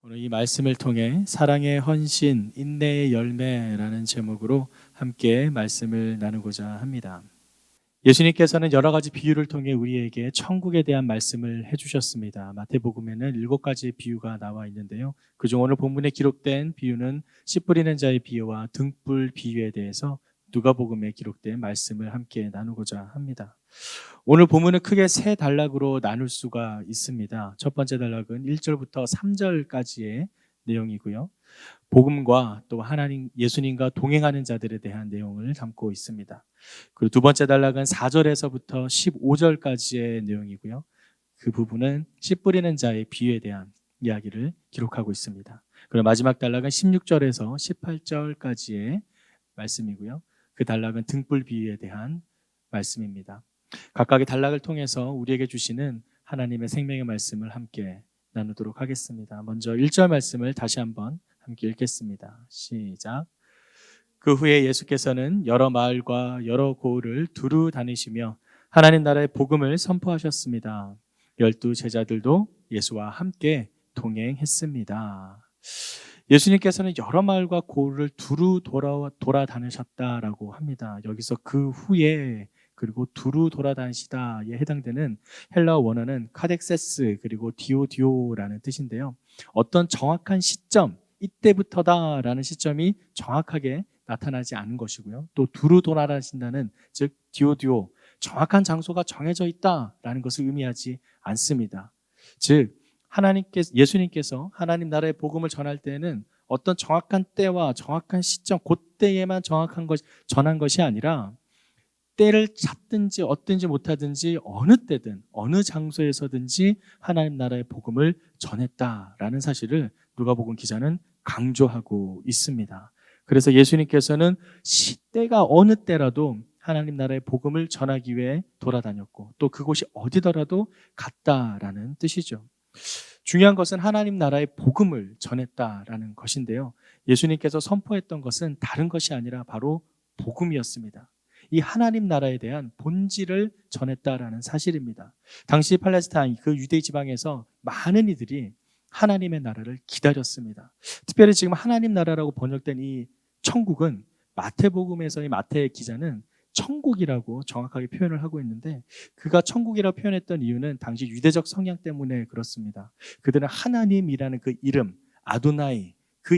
오늘 이 말씀을 통해 사랑의 헌신, 인내의 열매라는 제목으로 함께 말씀을 나누고자 합니다. 예수님께서는 여러 가지 비유를 통해 우리에게 천국에 대한 말씀을 해주셨습니다. 마태복음에는 7가지의 비유가 나와 있는데요. 그중 오늘 본문에 기록된 비유는 씨 뿌리는 자의 비유와 등불 비유에 대해서 누가복음에 기록된 말씀을 함께 나누고자 합니다. 오늘 본문은 크게 세 단락으로 나눌 수가 있습니다. 첫 번째 단락은 1절부터 3절까지의 내용이고요. 복음과 또 하나님 예수님과 동행하는 자들에 대한 내용을 담고 있습니다. 그리고 두 번째 단락은 4절에서부터 15절까지의 내용이고요. 그 부분은 씨 뿌리는 자의 비유에 대한 이야기를 기록하고 있습니다. 그리고 마지막 단락은 16절에서 18절까지의 말씀이고요. 그 단락은 등불 비유에 대한 말씀입니다. 각각의 단락을 통해서 우리에게 주시는 하나님의 생명의 말씀을 함께 나누도록 하겠습니다. 먼저 1절 말씀을 다시 한번 함께 읽겠습니다. 시작. 그 후에 예수께서는 여러 마을과 여러 고을을 두루 다니시며 하나님 나라의 복음을 선포하셨습니다. 12 제자들도 예수와 함께 동행했습니다. 예수님께서는 여러 마을과 고을을 두루 돌아다니셨다라고 합니다. 여기서 그 후에 그리고 두루 돌아다니시다에 해당되는 헬라어 원어는 카덱세스 그리고 디오디오라는 뜻인데요. 어떤 정확한 시점, 이때부터다라는 시점이 정확하게 나타나지 않은 것이고요. 또 두루 돌아다니신다는 즉 디오디오, 정확한 장소가 정해져 있다라는 것을 의미하지 않습니다. 즉 예수님께서 하나님 나라의 복음을 전할 때에는 어떤 정확한 때와 정확한 시점, 그때에만 전한 것이 아니라 때를 찾든지 얻든지 못하든지 어느 때든 어느 장소에서든지 하나님 나라의 복음을 전했다라는 사실을 누가복음 기자는 강조하고 있습니다. 그래서 예수님께서는 때가 어느 때라도 하나님 나라의 복음을 전하기 위해 돌아다녔고 또 그곳이 어디더라도 갔다라는 뜻이죠. 중요한 것은 하나님 나라의 복음을 전했다라는 것인데요. 예수님께서 선포했던 것은 다른 것이 아니라 바로 복음이었습니다. 이 하나님 나라에 대한 본질을 전했다라는 사실입니다. 당시 팔레스타인 그 유대 지방에서 많은 이들이 하나님의 나라를 기다렸습니다. 특별히 지금 하나님 나라라고 번역된 이 천국은 마태복음에서의 마태 기자는 천국이라고 정확하게 표현을 하고 있는데 그가 천국이라고 표현했던 이유는 당시 유대적 성향 때문에 그렇습니다. 그들은 하나님이라는 그 이름, 아도나이 그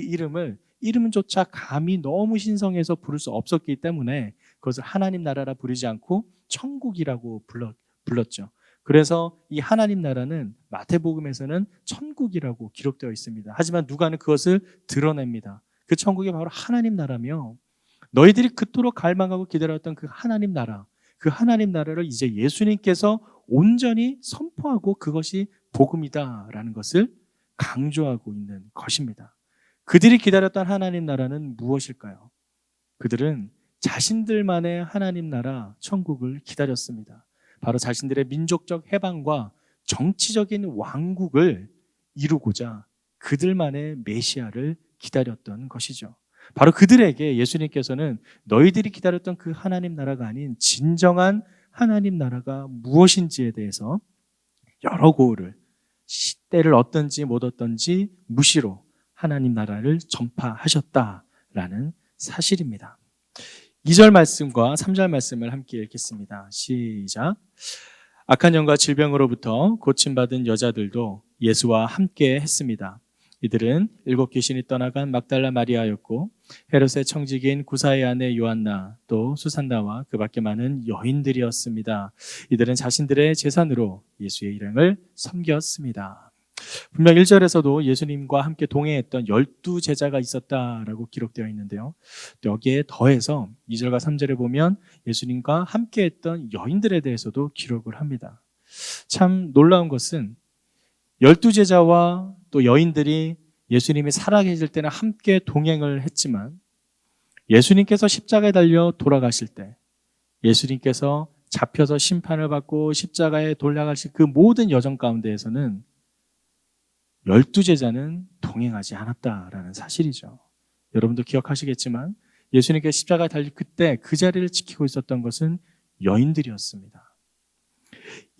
이름조차 감히 너무 신성해서 부를 수 없었기 때문에 그것을 하나님 나라라 부르지 않고 천국이라고 불렀죠. 그래서 이 하나님 나라는 마태복음에서는 천국이라고 기록되어 있습니다. 하지만 누가는 그것을 드러냅니다. 그 천국이 바로 하나님 나라며 너희들이 그토록 갈망하고 기다렸던 그 하나님 나라를 이제 예수님께서 온전히 선포하고 그것이 복음이다라는 것을 강조하고 있는 것입니다. 그들이 기다렸던 하나님 나라는 무엇일까요? 그들은 자신들만의 하나님 나라 천국을 기다렸습니다. 바로 자신들의 민족적 해방과 정치적인 왕국을 이루고자 그들만의 메시아를 기다렸던 것이죠. 바로 그들에게 예수님께서는 너희들이 기다렸던 그 하나님 나라가 아닌 진정한 하나님 나라가 무엇인지에 대해서 여러 고을을 때를 얻든지 못 얻든지 무시로 하나님 나라를 전파하셨다라는 사실입니다. 2절 말씀과 3절 말씀을 함께 읽겠습니다. 시작. 악한 영과 질병으로부터 고침받은 여자들도 예수와 함께 했습니다. 이들은 7 귀신이 떠나간 막달라 마리아였고 헤롯의 청지기인 구사의 아내 요한나 또 수산나와 그 밖에 많은 여인들이었습니다. 이들은 자신들의 재산으로 예수의 일행을 섬겼습니다. 분명 1절에서도 예수님과 함께 동행했던 12 제자가 있었다라고 기록되어 있는데요. 여기에 더해서 2절과 3절에 보면 예수님과 함께했던 여인들에 대해서도 기록을 합니다. 참 놀라운 것은 12 제자와 또 여인들이 예수님이 살아계실 때는 함께 동행을 했지만 예수님께서 십자가에 달려 돌아가실 때 예수님께서 잡혀서 심판을 받고 십자가에 돌아가실 그 모든 여정 가운데에서는 12 제자는 동행하지 않았다라는 사실이죠. 여러분도 기억하시겠지만 예수님께서 십자가에 달릴 그때 그 자리를 지키고 있었던 것은 여인들이었습니다.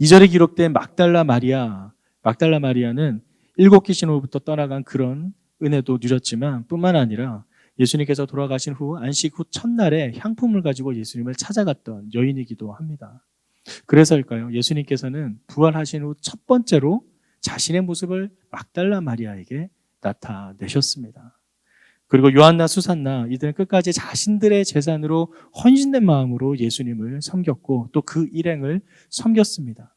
2절에 기록된 막달라 마리아는 일곱 귀신으로부터 떠나간 그런 은혜도 누렸지만 뿐만 아니라 예수님께서 돌아가신 후 안식 후 첫날에 향품을 가지고 예수님을 찾아갔던 여인이기도 합니다. 그래서일까요? 예수님께서는 부활하신 후 첫 번째로 자신의 모습을 막달라 마리아에게 나타내셨습니다. 그리고 요한나 수산나 이들은 끝까지 자신들의 재산으로 헌신된 마음으로 예수님을 섬겼고 또 그 일행을 섬겼습니다.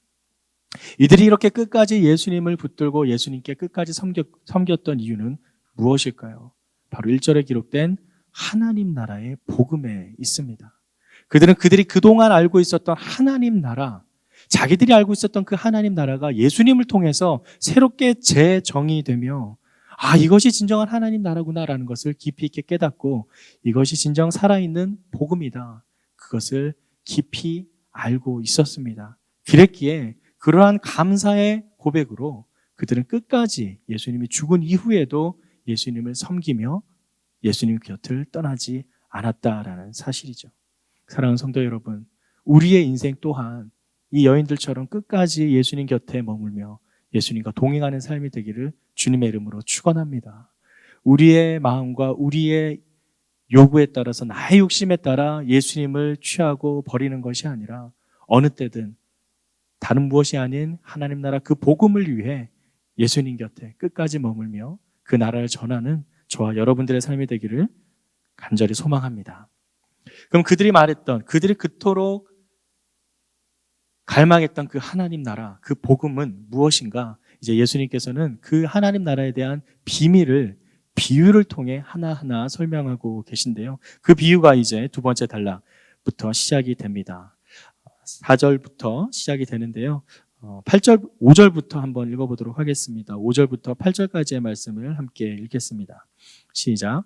이들이 이렇게 끝까지 예수님을 붙들고 예수님께 끝까지 섬겼던 이유는 무엇일까요? 바로 1절에 기록된 하나님 나라의 복음에 있습니다. 그들이 그동안 알고 있었던 하나님 나라, 자기들이 알고 있었던 그 하나님 나라가 예수님을 통해서 새롭게 재정의되며 이것이 진정한 하나님 나라구나라는 것을 깊이 있게 깨닫고 이것이 진정 살아있는 복음이다. 그것을 깊이 알고 있었습니다. 그랬기에 그러한 감사의 고백으로 그들은 끝까지 예수님이 죽은 이후에도 예수님을 섬기며 예수님 곁을 떠나지 않았다라는 사실이죠. 사랑하는 성도 여러분, 우리의 인생 또한 이 여인들처럼 끝까지 예수님 곁에 머물며 예수님과 동행하는 삶이 되기를 주님의 이름으로 축원합니다. 우리의 마음과 우리의 요구에 따라서 나의 욕심에 따라 예수님을 취하고 버리는 것이 아니라 어느 때든 다른 무엇이 아닌 하나님 나라 그 복음을 위해 예수님 곁에 끝까지 머물며 그 나라를 전하는 저와 여러분들의 삶이 되기를 간절히 소망합니다. 그럼 그들이 그토록 갈망했던 그 하나님 나라, 그 복음은 무엇인가? 이제 예수님께서는 그 하나님 나라에 대한 비밀을 비유를 통해 하나하나 설명하고 계신데요. 그 비유가 이제 두 번째 단락부터 시작이 됩니다. 4절부터 시작이 되는데요. 5절부터 한번 읽어보도록 하겠습니다. 5절부터 8절까지의 말씀을 함께 읽겠습니다. 시작.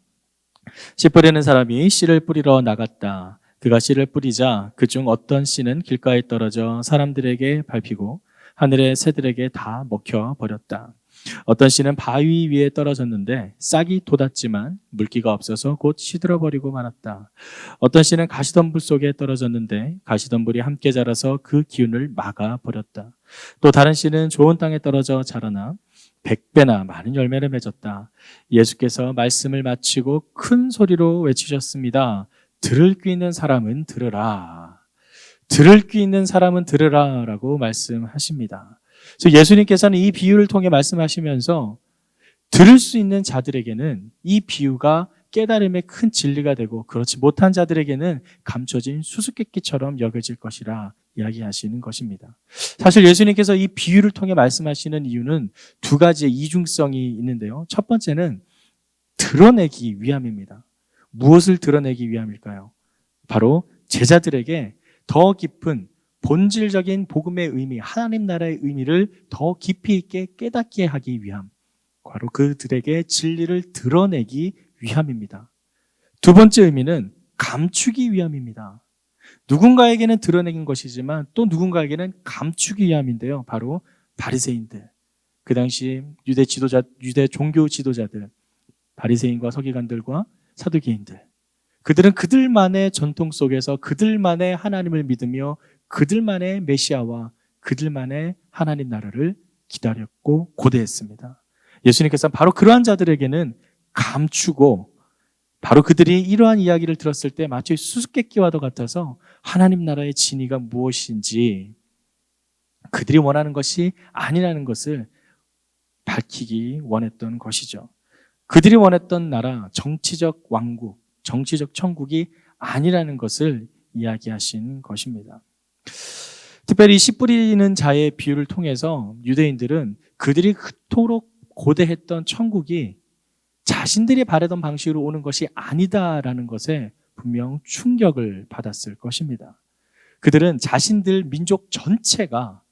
씨 뿌리는 사람이 씨를 뿌리러 나갔다. 그가 씨를 뿌리자 그중 어떤 씨는 길가에 떨어져 사람들에게 밟히고 하늘의 새들에게 다 먹혀버렸다. 어떤 씨는 바위 위에 떨어졌는데 싹이 돋았지만 물기가 없어서 곧 시들어버리고 말았다. 어떤 씨는 가시덤불 속에 떨어졌는데 가시덤불이 함께 자라서 그 기운을 막아버렸다. 또 다른 씨는 좋은 땅에 떨어져 자라나 100배나 많은 열매를 맺었다. 예수께서 말씀을 마치고 큰 소리로 외치셨습니다. 들을 귀 있는 사람은 들으라. 들을 귀 있는 사람은 들으라 라고 말씀하십니다. 그래서 예수님께서는 이 비유를 통해 말씀하시면서 들을 수 있는 자들에게는 이 비유가 깨달음의 큰 진리가 되고 그렇지 못한 자들에게는 감춰진 수수께끼처럼 여겨질 것이라 이야기하시는 것입니다. 사실 예수님께서 이 비유를 통해 말씀하시는 이유는 두 가지의 이중성이 있는데요. 첫 번째는 드러내기 위함입니다. 무엇을 드러내기 위함일까요? 바로 제자들에게 더 깊은 본질적인 복음의 의미, 하나님 나라의 의미를 더 깊이 있게 깨닫게 하기 위함, 바로 그들에게 진리를 드러내기 위함입니다. 두 번째 의미는 감추기 위함입니다. 누군가에게는 드러내긴 것이지만 또 누군가에게는 감추기 위함인데요. 바로 바리새인들, 그 당시 유대 종교 지도자들, 바리새인과 서기관들과 사두개인들, 그들은 그들만의 전통 속에서 그들만의 하나님을 믿으며 그들만의 메시아와 그들만의 하나님 나라를 기다렸고 고대했습니다. 예수님께서는 바로 그러한 자들에게는 감추고 바로 그들이 이러한 이야기를 들었을 때 마치 수수께끼와도 같아서 하나님 나라의 진의가 무엇인지 그들이 원하는 것이 아니라는 것을 밝히기 원했던 것이죠. 그들이 원했던 나라, 정치적 왕국, 정치적 천국이 아니라는 것을 이야기하신 것입니다. 특별히 씨 뿌리는 자의 비유를 통해서 유대인들은 그들이 그토록 고대했던 천국이 자신들이 바라던 방식으로 오는 것이 아니다라는 것에 분명 충격을 받았을 것입니다. 그들은 자신들 민족 전체가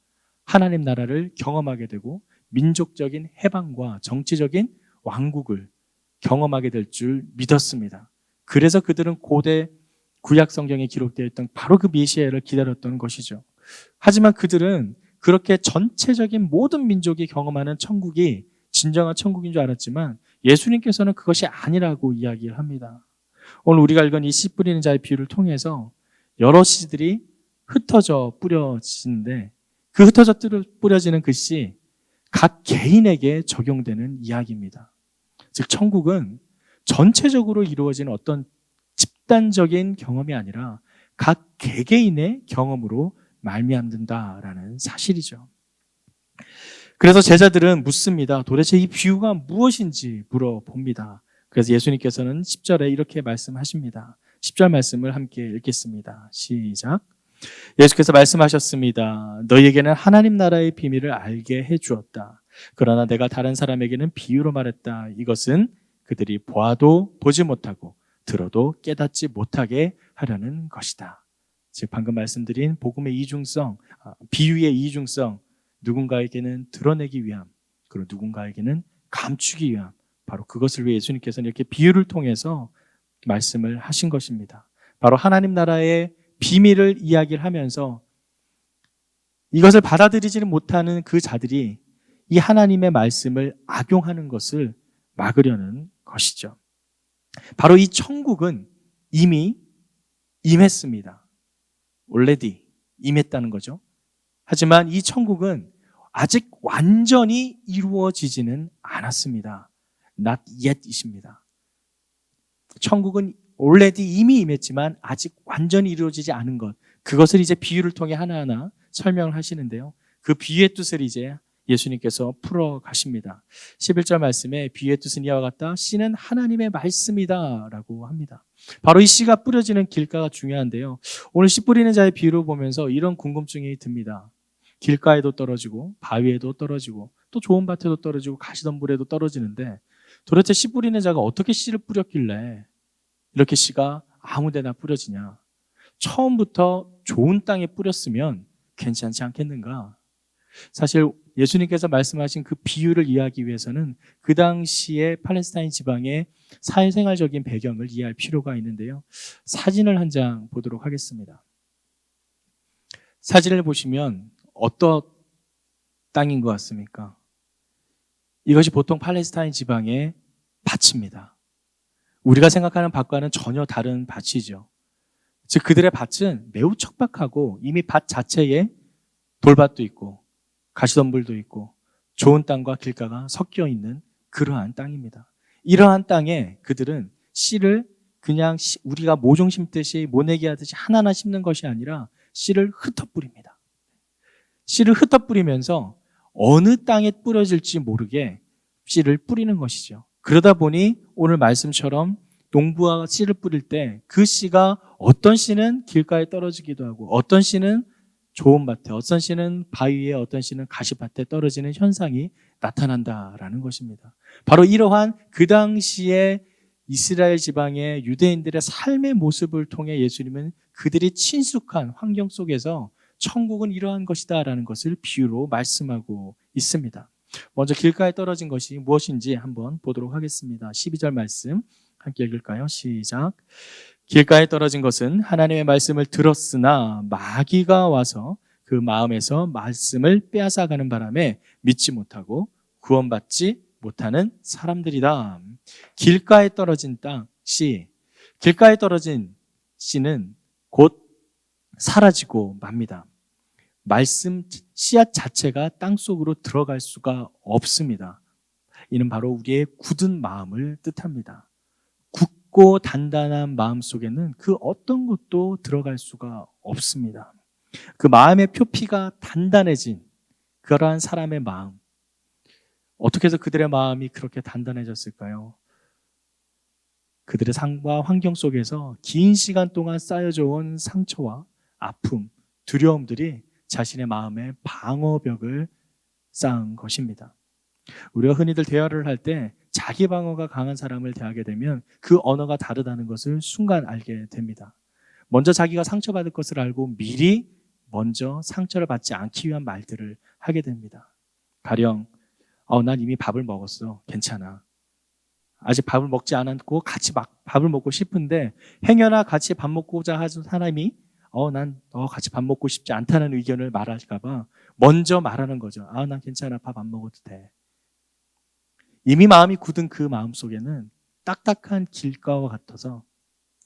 하나님 나라를 경험하게 되고 민족적인 해방과 정치적인 왕국을 경험하게 될 줄 믿었습니다. 그래서 그들은 고대 구약 성경에 기록되어 있던 바로 그 메시아를 기다렸던 것이죠. 하지만 그들은 그렇게 전체적인 모든 민족이 경험하는 천국이 진정한 천국인 줄 알았지만 예수님께서는 그것이 아니라고 이야기를 합니다. 오늘 우리가 읽은 이 씨 뿌리는 자의 비유를 통해서 여러 씨들이 흩어져 뿌려지는데 그 흩어져 뿌려지는 그 씨, 각 개인에게 적용되는 이야기입니다. 즉 천국은 전체적으로 이루어진 어떤 집단적인 경험이 아니라 각 개개인의 경험으로 말미암는다라는 사실이죠. 그래서 제자들은 묻습니다. 도대체 이 비유가 무엇인지 물어봅니다. 그래서 예수님께서는 10절에 이렇게 말씀하십니다. 10절 말씀을 함께 읽겠습니다. 시작. 예수께서 말씀하셨습니다. 너희에게는 하나님 나라의 비밀을 알게 해주었다. 그러나 내가 다른 사람에게는 비유로 말했다. 이것은 그들이 보아도 보지 못하고 들어도 깨닫지 못하게 하려는 것이다. 즉 방금 말씀드린 복음의 이중성, 비유의 이중성, 누군가에게는 드러내기 위함, 그리고 누군가에게는 감추기 위함, 바로 그것을 위해 예수님께서는 이렇게 비유를 통해서 말씀을 하신 것입니다. 바로 하나님 나라의 비밀을 이야기를 하면서 이것을 받아들이지는 못하는 그 자들이 이 하나님의 말씀을 악용하는 것을 막으려는 것이죠. 바로 이 천국은 이미 임했습니다. already 임했다는 거죠. 하지만 이 천국은 아직 완전히 이루어지지는 않았습니다. not yet입니다. 천국은 already 이미 임했지만 아직 완전히 이루어지지 않은 것, 그것을 이제 비유를 통해 하나하나 설명을 하시는데요. 그 비유의 뜻을 이제 예수님께서 풀어 가십니다. 11절 말씀에 비유의 뜻은 이와 같다. 씨는 하나님의 말씀이다 라고 합니다. 바로 이 씨가 뿌려지는 길가가 중요한데요. 오늘 씨 뿌리는 자의 비유를 보면서 이런 궁금증이 듭니다. 길가에도 떨어지고 바위에도 떨어지고 또 좋은 밭에도 떨어지고 가시덤불에도 떨어지는데 도대체 씨 뿌리는 자가 어떻게 씨를 뿌렸길래 이렇게 씨가 아무데나 뿌려지냐. 처음부터 좋은 땅에 뿌렸으면 괜찮지 않겠는가. 사실 예수님께서 말씀하신 그 비유를 이해하기 위해서는 그 당시에 팔레스타인 지방의 사회생활적인 배경을 이해할 필요가 있는데요. 사진을 한 장 보도록 하겠습니다. 사진을 보시면 어떤 땅인 것 같습니까? 이것이 보통 팔레스타인 지방의 밭입니다. 우리가 생각하는 밭과는 전혀 다른 밭이죠. 즉 그들의 밭은 매우 척박하고 이미 밭 자체에 돌밭도 있고 가시덤불도 있고 좋은 땅과 길가가 섞여 있는 그러한 땅입니다. 이러한 땅에 그들은 씨를 그냥 우리가 모종 심듯이 모내기 하듯이 하나하나 심는 것이 아니라 씨를 흩어뿌립니다. 씨를 흩어뿌리면서 어느 땅에 뿌려질지 모르게 씨를 뿌리는 것이죠. 그러다 보니 오늘 말씀처럼 농부가 씨를 뿌릴 때 그 씨가 어떤 씨는 길가에 떨어지기도 하고 어떤 씨는 좋은 밭에, 어떤 씨는 바위에, 어떤 씨는 가시밭에 떨어지는 현상이 나타난다라는 것입니다. 바로 이러한 그 당시에 이스라엘 지방의 유대인들의 삶의 모습을 통해 예수님은 그들이 친숙한 환경 속에서 천국은 이러한 것이다라는 것을 비유로 말씀하고 있습니다. 먼저 길가에 떨어진 것이 무엇인지 한번 보도록 하겠습니다. 12절 말씀 함께 읽을까요? 시작. 길가에 떨어진 것은 하나님의 말씀을 들었으나 마귀가 와서 그 마음에서 말씀을 빼앗아가는 바람에 믿지 못하고 구원받지 못하는 사람들이다. 길가에 떨어진 땅, 씨. 길가에 떨어진 씨는 곧 사라지고 맙니다. 말씀 씨앗 자체가 땅속으로 들어갈 수가 없습니다. 이는 바로 우리의 굳은 마음을 뜻합니다. 굳고 단단한 마음 속에는 그 어떤 것도 들어갈 수가 없습니다. 그 마음의 표피가 단단해진 그러한 사람의 마음, 어떻게 해서 그들의 마음이 그렇게 단단해졌을까요? 그들의 삶과 환경 속에서 긴 시간 동안 쌓여져 온 상처와 아픔, 두려움들이 자신의 마음에 방어벽을 쌓은 것입니다. 우리가 흔히들 대화를 할 때 자기 방어가 강한 사람을 대하게 되면 그 언어가 다르다는 것을 순간 알게 됩니다. 먼저 자기가 상처받을 것을 알고 미리 먼저 상처를 받지 않기 위한 말들을 하게 됩니다. 가령 난 이미 밥을 먹었어. 괜찮아. 아직 밥을 먹지 않았고 같이 밥을 먹고 싶은데 행여나 같이 밥 먹고자 하는 사람이 난 같이 밥 먹고 싶지 않다는 의견을 말할까 봐 먼저 말하는 거죠. 난 괜찮아. 밥 안 먹어도 돼. 이미 마음이 굳은 그 마음 속에는 딱딱한 길가와 같아서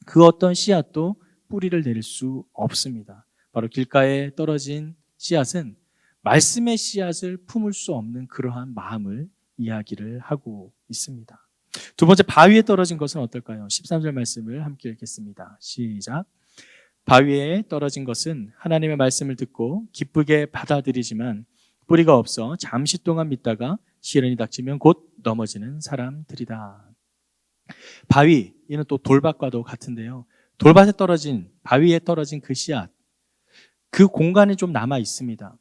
그 어떤 씨앗도 뿌리를 내릴 수 없습니다. 바로 길가에 떨어진 씨앗은 말씀의 씨앗을 품을 수 없는 그러한 마음을 이야기를 하고 있습니다. 두 번째, 바위에 떨어진 것은 어떨까요? 13절 말씀을 함께 읽겠습니다. 시작. 바위에 떨어진 것은 하나님의 말씀을 듣고 기쁘게 받아들이지만 뿌리가 없어 잠시 동안 믿다가 시련이 닥치면 곧 넘어지는 사람들이다. 바위, 이는 또 돌밭과도 같은데요. 돌밭에 떨어진, 바위에 떨어진 그 씨앗, 그 공간이 좀 남아 있습니다.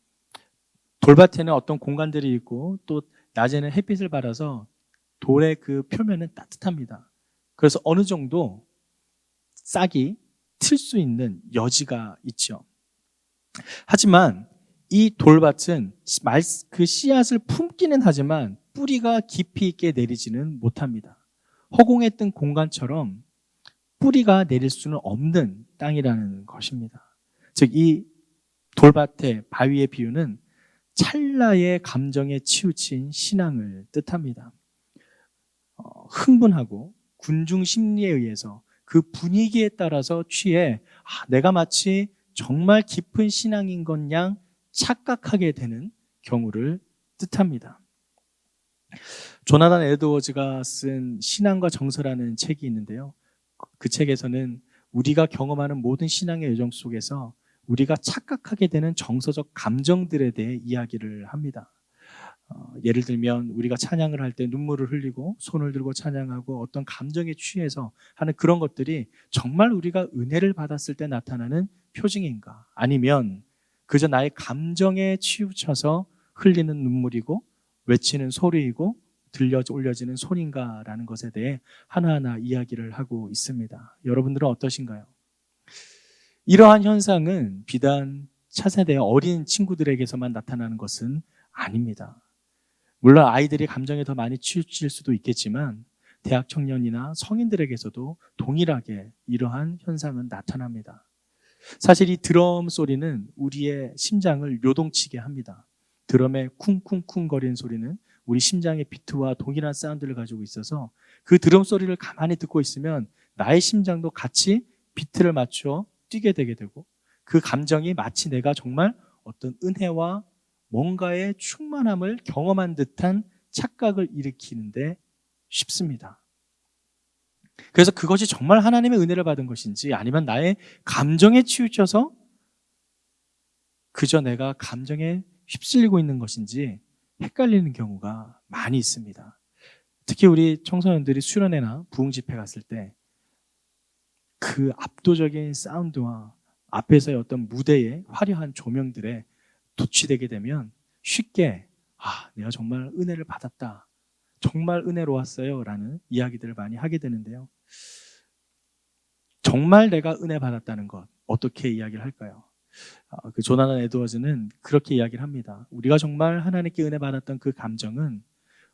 돌밭에는 어떤 공간들이 있고 또 낮에는 햇빛을 받아서 돌의 그 표면은 따뜻합니다. 그래서 어느 정도 싹이 틀 수 있는 여지가 있죠. 하지만 이 돌밭은 그 씨앗을 품기는 하지만 뿌리가 깊이 있게 내리지는 못합니다. 허공에 뜬 공간처럼 뿌리가 내릴 수는 없는 땅이라는 것입니다. 즉, 이 돌밭의 바위의 비유는 찰나의 감정에 치우친 신앙을 뜻합니다. 흥분하고 군중 심리에 의해서 그 분위기에 따라서 취해 내가 마치 정말 깊은 신앙인 것 양 착각하게 되는 경우를 뜻합니다. 조나단 에드워즈가 쓴 신앙과 정서라는 책이 있는데요. 그 책에서는 우리가 경험하는 모든 신앙의 여정 속에서 우리가 착각하게 되는 정서적 감정들에 대해 이야기를 합니다. 예를 들면 우리가 찬양을 할 때 눈물을 흘리고 손을 들고 찬양하고 어떤 감정에 취해서 하는 그런 것들이 정말 우리가 은혜를 받았을 때 나타나는 표징인가? 아니면 그저 나의 감정에 치우쳐서 흘리는 눈물이고 외치는 소리이고 들려 올려지는 손인가라는 것에 대해 하나하나 이야기를 하고 있습니다. 여러분들은 어떠신가요? 이러한 현상은 비단 차세대 어린 친구들에게서만 나타나는 것은 아닙니다. 물론 아이들이 감정에 더 많이 치우칠 수도 있겠지만 대학 청년이나 성인들에게서도 동일하게 이러한 현상은 나타납니다. 사실 이 드럼 소리는 우리의 심장을 요동치게 합니다. 드럼의 쿵쿵쿵 거리는 소리는 우리 심장의 비트와 동일한 사운드를 가지고 있어서 그 드럼 소리를 가만히 듣고 있으면 나의 심장도 같이 비트를 맞춰 뛰게 되게 되고 그 감정이 마치 내가 정말 어떤 은혜와 뭔가의 충만함을 경험한 듯한 착각을 일으키는데 쉽습니다. 그래서 그것이 정말 하나님의 은혜를 받은 것인지 아니면 나의 감정에 치우쳐서 그저 내가 감정에 휩쓸리고 있는 것인지 헷갈리는 경우가 많이 있습니다. 특히 우리 청소년들이 수련회나 부흥 집회 갔을 때 그 압도적인 사운드와 앞에서의 어떤 무대의 화려한 조명들에 도취되게 되면 쉽게 내가 정말 은혜를 받았다. 정말 은혜로웠어요. 라는 이야기들을 많이 하게 되는데요. 정말 내가 은혜 받았다는 것 어떻게 이야기를 할까요? 그 조나단 에드워즈는 그렇게 이야기를 합니다. 우리가 정말 하나님께 은혜 받았던 그 감정은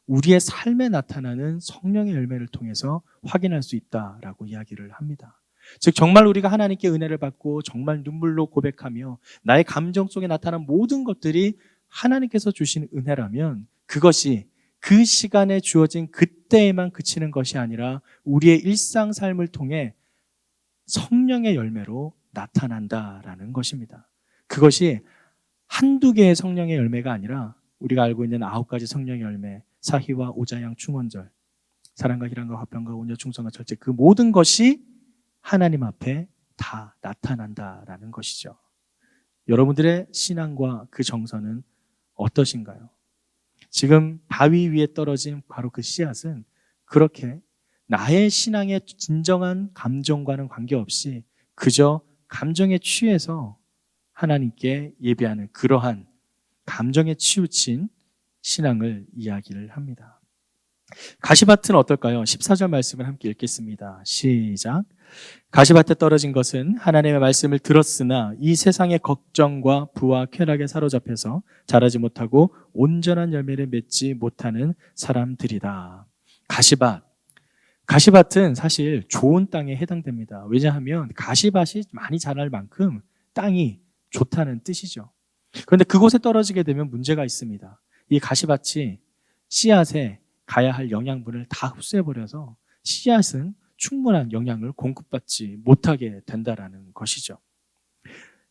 우리의 삶에 나타나는 성령의 열매를 통해서 확인할 수 있다라고 이야기를 합니다. 즉 정말 우리가 하나님께 은혜를 받고 정말 눈물로 고백하며 나의 감정 속에 나타난 모든 것들이 하나님께서 주신 은혜라면 그것이 그 시간에 주어진 그때에만 그치는 것이 아니라 우리의 일상 삶을 통해 성령의 열매로 나타난다라는 것입니다. 그것이 한두 개의 성령의 열매가 아니라 우리가 알고 있는 9가지 성령의 열매, 사희와 오자양 충원절, 사랑과 희랑과 화평과 온유 충성과 절제, 그 모든 것이 하나님 앞에 다 나타난다라는 것이죠. 여러분들의 신앙과 그 정서는 어떠신가요? 지금 바위 위에 떨어진 바로 그 씨앗은 그렇게 나의 신앙의 진정한 감정과는 관계없이 그저 감정에 취해서 하나님께 예배하는 그러한 감정에 치우친 신앙을 이야기를 합니다. 가시밭은 어떨까요? 14절 말씀을 함께 읽겠습니다. 시작. 가시밭에 떨어진 것은 하나님의 말씀을 들었으나 이 세상의 걱정과 부와 쾌락에 사로잡혀서 자라지 못하고 온전한 열매를 맺지 못하는 사람들이다. 가시밭은 사실 좋은 땅에 해당됩니다. 왜냐하면 가시밭이 많이 자랄 만큼 땅이 좋다는 뜻이죠. 그런데 그곳에 떨어지게 되면 문제가 있습니다. 이 가시밭이 씨앗에 가야 할 영양분을 다 흡수해버려서 씨앗은 충분한 영양을 공급받지 못하게 된다는 것이죠.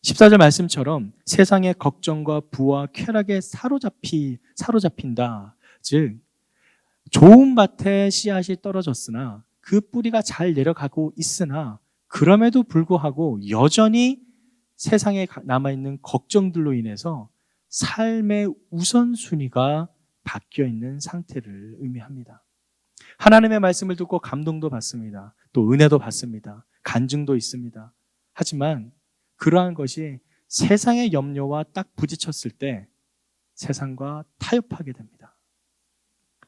14절 말씀처럼 세상의 걱정과 부와 쾌락에 사로잡힌다. 즉 좋은 밭에 씨앗이 떨어졌으나 그 뿌리가 잘 내려가고 있으나 그럼에도 불구하고 여전히 세상에 남아있는 걱정들로 인해서 삶의 우선순위가 바뀌어 있는 상태를 의미합니다. 하나님의 말씀을 듣고 감동도 받습니다. 또 은혜도 받습니다. 간증도 있습니다. 하지만 그러한 것이 세상의 염려와 딱 부딪혔을 때 세상과 타협하게 됩니다.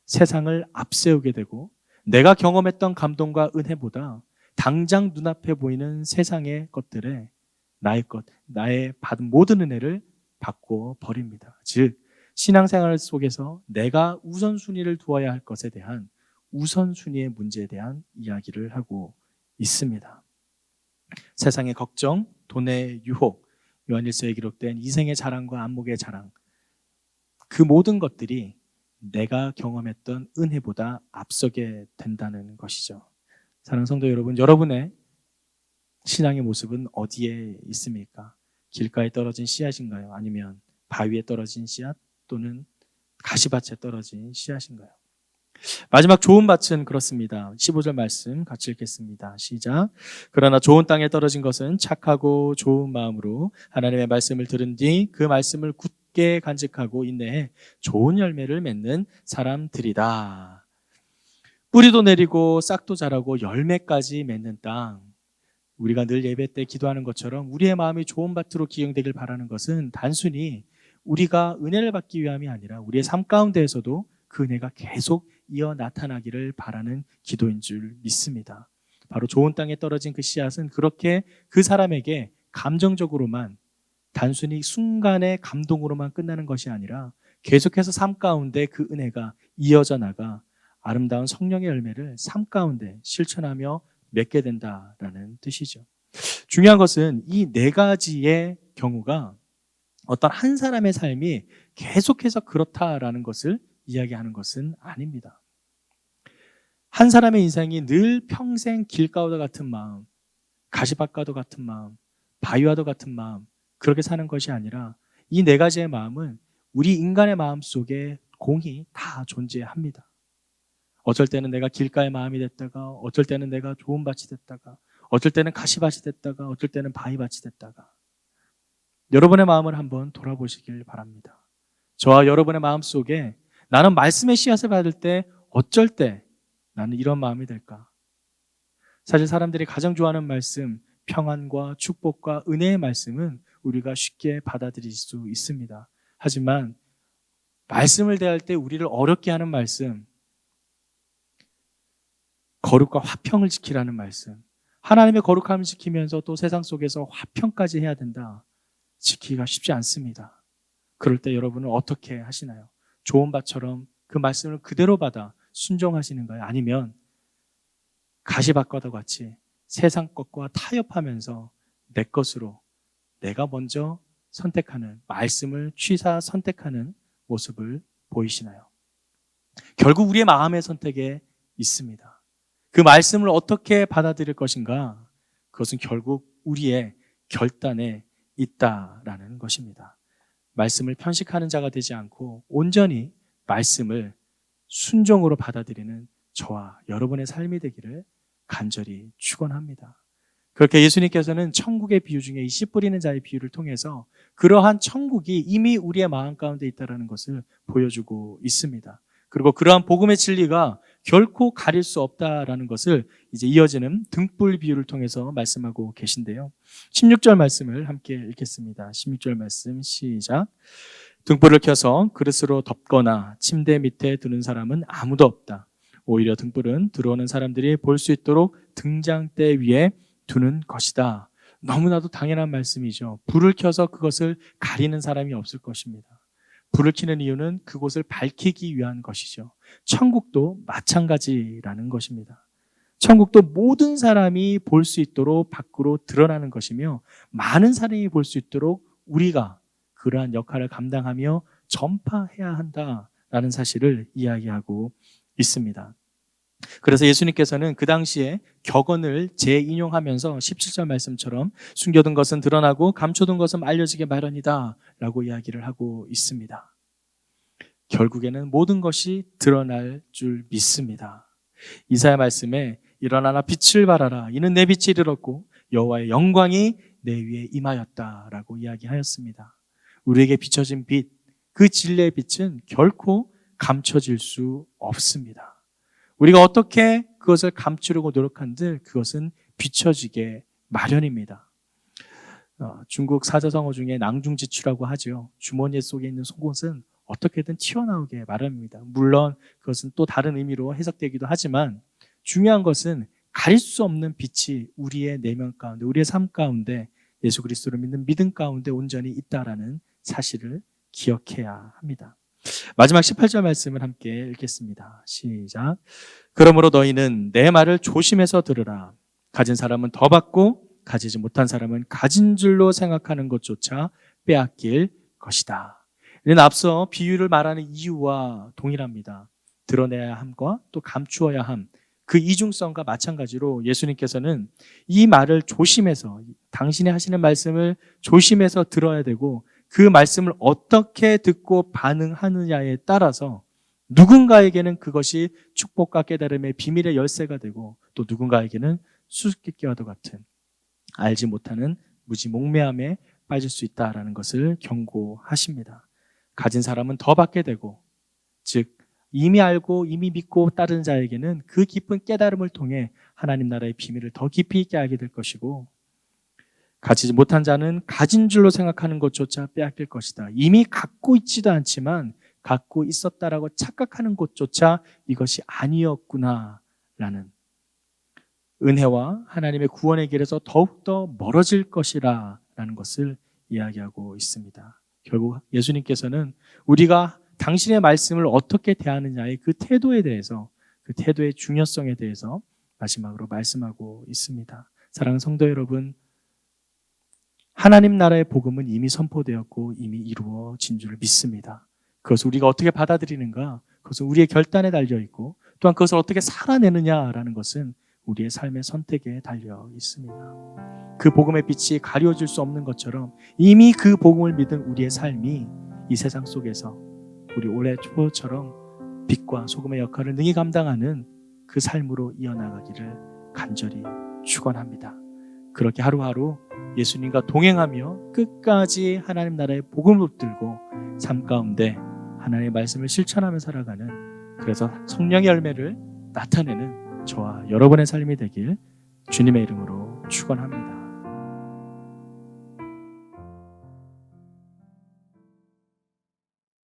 세상을 앞세우게 되고 내가 경험했던 감동과 은혜보다 당장 눈앞에 보이는 세상의 것들에 나의 받은 모든 은혜를 바꿔 버립니다. 즉 신앙생활 속에서 내가 우선순위를 두어야 할 것에 대한 우선순위의 문제에 대한 이야기를 하고 있습니다. 세상의 걱정, 돈의 유혹, 요한일서에 기록된 이생의 자랑과 안목의 자랑, 그 모든 것들이 내가 경험했던 은혜보다 앞서게 된다는 것이죠. 사랑하는 성도 여러분, 여러분의 신앙의 모습은 어디에 있습니까? 길가에 떨어진 씨앗인가요? 아니면 바위에 떨어진 씨앗 또는 가시밭에 떨어진 씨앗인가요? 마지막 좋은 밭은 그렇습니다. 15절 말씀 같이 읽겠습니다. 시작. 그러나 좋은 땅에 떨어진 것은 착하고 좋은 마음으로 하나님의 말씀을 들은 뒤 그 말씀을 굳게 간직하고 인내해 좋은 열매를 맺는 사람들이다. 뿌리도 내리고 싹도 자라고 열매까지 맺는 땅. 우리가 늘 예배 때 기도하는 것처럼 우리의 마음이 좋은 밭으로 기용되길 바라는 것은 단순히 우리가 은혜를 받기 위함이 아니라 우리의 삶 가운데에서도 그 은혜가 계속 이어 나타나기를 바라는 기도인 줄 믿습니다. 바로 좋은 땅에 떨어진 그 씨앗은 그렇게 그 사람에게 감정적으로만 단순히 순간의 감동으로만 끝나는 것이 아니라 계속해서 삶 가운데 그 은혜가 이어져 나가 아름다운 성령의 열매를 삶 가운데 실천하며 맺게 된다라는 뜻이죠. 중요한 것은 이 네 가지의 경우가 어떤 한 사람의 삶이 계속해서 그렇다라는 것을 이야기하는 것은 아닙니다. 한 사람의 인생이 늘 평생 길가와도 같은 마음, 가시밭과도 같은 마음, 바위와도 같은 마음, 그렇게 사는 것이 아니라 이 네 가지의 마음은 우리 인간의 마음 속에 공히 다 존재합니다. 어쩔 때는 내가 길가의 마음이 됐다가, 어쩔 때는 내가 좋은 밭이 됐다가, 어쩔 때는 가시밭이 됐다가, 어쩔 때는 바위밭이 됐다가. 여러분의 마음을 한번 돌아보시길 바랍니다. 저와 여러분의 마음 속에 나는 말씀의 씨앗을 받을 때 어쩔 때 나는 이런 마음이 될까? 사실 사람들이 가장 좋아하는 말씀, 평안과 축복과 은혜의 말씀은 우리가 쉽게 받아들일 수 있습니다. 하지만 말씀을 대할 때 우리를 어렵게 하는 말씀, 거룩과 화평을 지키라는 말씀, 하나님의 거룩함을 지키면서 또 세상 속에서 화평까지 해야 된다. 지키기가 쉽지 않습니다. 그럴 때 여러분은 어떻게 하시나요? 좋은 밭처럼 그 말씀을 그대로 받아 순종하시는가요? 아니면 가시밭과도 같이 세상 것과 타협하면서 내 것으로 내가 먼저 선택하는, 말씀을 취사 선택하는 모습을 보이시나요? 결국 우리의 마음의 선택에 있습니다. 그 말씀을 어떻게 받아들일 것인가? 그것은 결국 우리의 결단에 있다라는 것입니다. 말씀을 편식하는 자가 되지 않고 온전히 말씀을 순종으로 받아들이는 저와 여러분의 삶이 되기를 간절히 축원합니다. 그렇게 예수님께서는 천국의 비유 중에 이 씨 뿌리는 자의 비유를 통해서 그러한 천국이 이미 우리의 마음 가운데 있다는 것을 보여주고 있습니다. 그리고 그러한 복음의 진리가 결코 가릴 수 없다라는 것을 이제 이어지는 등불 비유를 통해서 말씀하고 계신데요. 16절 말씀을 함께 읽겠습니다. 16절 말씀 시작. 등불을 켜서 그릇으로 덮거나 침대 밑에 두는 사람은 아무도 없다. 오히려 등불은 들어오는 사람들이 볼 수 있도록 등장대 위에 두는 것이다. 너무나도 당연한 말씀이죠. 불을 켜서 그것을 가리는 사람이 없을 것입니다. 불을 켜는 이유는 그곳을 밝히기 위한 것이죠. 천국도 마찬가지라는 것입니다. 천국도 모든 사람이 볼 수 있도록 밖으로 드러나는 것이며 많은 사람이 볼 수 있도록 우리가 그러한 역할을 감당하며 전파해야 한다라는 사실을 이야기하고 있습니다. 그래서 예수님께서는 그 당시에 격언을 재인용하면서 17절 말씀처럼 숨겨둔 것은 드러나고 감춰둔 것은 알려지게 마련이다 라고 이야기를 하고 있습니다. 결국에는 모든 것이 드러날 줄 믿습니다. 이사야 말씀에 일어나나 빛을 발하라 이는 내 빛이 이르렀고 여호와의 영광이 내 위에 임하였다라고 이야기하였습니다. 우리에게 비춰진 빛, 그 진리의 빛은 결코 감춰질 수 없습니다. 우리가 어떻게 그것을 감추려고 노력한들 그것은 비춰지게 마련입니다. 중국 사자성어 중에 낭중지추라고 하죠. 주머니 속에 있는 속옷은 어떻게든 튀어나오게 마련입니다. 물론 그것은 또 다른 의미로 해석되기도 하지만 중요한 것은 가릴 수 없는 빛이 우리의 내면 가운데, 우리의 삶 가운데 예수 그리스도를 믿는 믿음 가운데 온전히 있다라는 사실을 기억해야 합니다. 마지막 18절 말씀을 함께 읽겠습니다. 시작. 그러므로 너희는 내 말을 조심해서 들으라. 가진 사람은 더 받고 가지지 못한 사람은 가진 줄로 생각하는 것조차 빼앗길 것이다. 이는 앞서 비유를 말하는 이유와 동일합니다. 드러내야 함과 또 감추어야 함. 그 이중성과 마찬가지로 예수님께서는 이 말을 조심해서, 당신이 하시는 말씀을 조심해서 들어야 되고 그 말씀을 어떻게 듣고 반응하느냐에 따라서 누군가에게는 그것이 축복과 깨달음의 비밀의 열쇠가 되고 또 누군가에게는 수수께끼와도 같은 알지 못하는 무지몽매함에 빠질 수 있다라는 것을 경고하십니다. 가진 사람은 더 받게 되고, 즉 이미 알고 이미 믿고 따르는 자에게는 그 깊은 깨달음을 통해 하나님 나라의 비밀을 더 깊이 있게 알게 될 것이고, 가지지 못한 자는 가진 줄로 생각하는 것조차 빼앗길 것이다. 이미 갖고 있지도 않지만 갖고 있었다라고 착각하는 것조차 이것이 아니었구나라는 은혜와 하나님의 구원의 길에서 더욱더 멀어질 것이라 라는 것을 이야기하고 있습니다. 결국 예수님께서는 우리가 당신의 말씀을 어떻게 대하느냐의 그 태도에 대해서, 그 태도의 중요성에 대해서 마지막으로 말씀하고 있습니다. 사랑하는 성도 여러분, 하나님 나라의 복음은 이미 선포되었고 이미 이루어진 줄 믿습니다. 그것을 우리가 어떻게 받아들이는가, 그것은 우리의 결단에 달려있고 또한 그것을 어떻게 살아내느냐라는 것은 우리의 삶의 선택에 달려 있습니다. 그 복음의 빛이 가려질 수 없는 것처럼 이미 그 복음을 믿은 우리의 삶이 이 세상 속에서 우리 올해 초처럼 빛과 소금의 역할을 능히 감당하는 그 삶으로 이어나가기를 간절히 축원합니다. 그렇게 하루하루 예수님과 동행하며 끝까지 하나님 나라의 복음을 붙들고 삶 가운데 하나님의 말씀을 실천하며 살아가는, 그래서 성령의 열매를 나타내는 저와 여러분의 삶이 되길 주님의 이름으로 축원합니다.